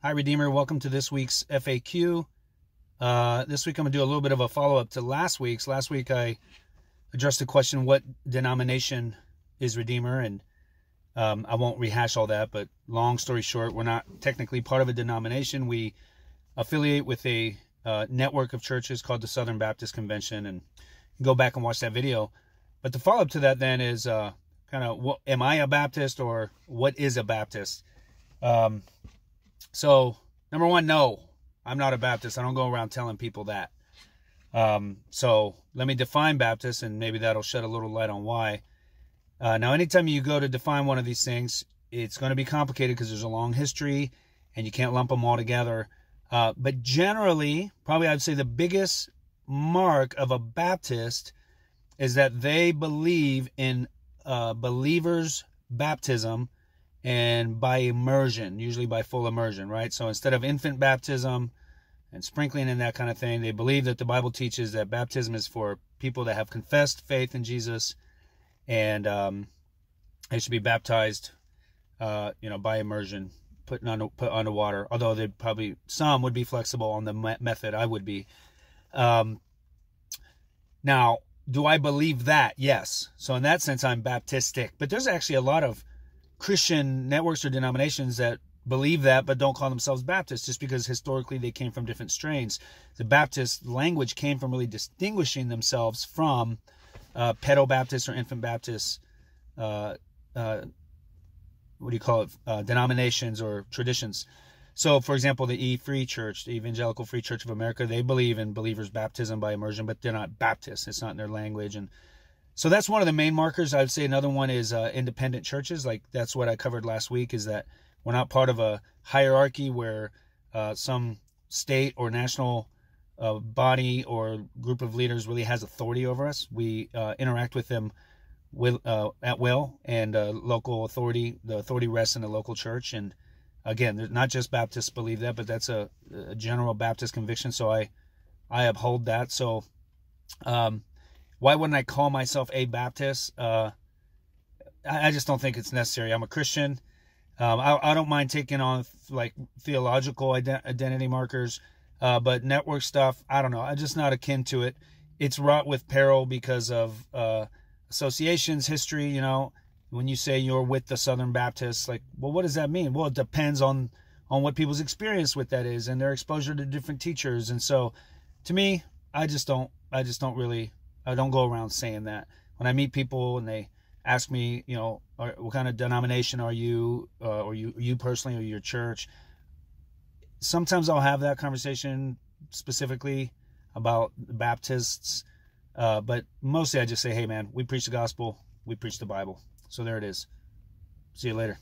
Hi, Redeemer. Welcome to this week's FAQ. This week I'm going to do a little bit of a follow-up to last week's. Last week I addressed the question, what denomination is Redeemer? And I won't rehash all that, but long story short, we're not technically part of a denomination. We affiliate with a network of churches called the Southern Baptist Convention, and go back and watch that video. But the follow-up to that then is am I a Baptist, or what is a Baptist? So, number one, no, I'm not a Baptist. I don't go around telling people that. So let me define Baptist, and maybe that'll shed a little light on why. Now, anytime you go to define one of these things, it's going to be complicated because there's a long history, and you can't lump them all together. But generally, probably I'd say the biggest mark of a Baptist is that they believe in believers' baptism, and by immersion, usually by full immersion, right? So instead of infant baptism and sprinkling and that kind of thing, they believe that the Bible teaches that baptism is for people that have confessed faith in Jesus, and they should be baptized, by immersion, put under water. Although some would be flexible on the method. I would be. Now, do I believe that? Yes. So in that sense, I'm Baptistic. But there's actually a lot of Christian networks or denominations that believe that but don't call themselves Baptists, just because historically they came from different strains. The Baptist language came from really distinguishing themselves from pedo-Baptists or infant Baptists, denominations or traditions. So, for example, the E-Free Church, the Evangelical Free Church of America, they believe in believers' baptism by immersion, but they're not Baptists. It's not in their language. And so that's one of the main markers. I would say another one is independent churches. Like, that's what I covered last week, is that we're not part of a hierarchy where some state or national body or group of leaders really has authority over us. We interact with them at will, and local authority. The authority rests in the local church. And again, not just Baptists believe that, but that's a general Baptist conviction. So I uphold that. So why wouldn't I call myself a Baptist? I just don't think it's necessary. I'm a Christian. I don't mind taking on like theological identity markers, but network stuff, I don't know. I'm just not akin to it. It's wrought with peril because of associations, history. When you say you're with the Southern Baptists, like, well, what does that mean? Well, it depends on what people's experience with that is and their exposure to different teachers. And so, to me, I don't go around saying that. When I meet people and they ask me, what kind of denomination are you, or you personally, or your church, sometimes I'll have that conversation specifically about the Baptists, but mostly I just say, hey man, we preach the gospel, we preach the Bible. So there it is. See you later.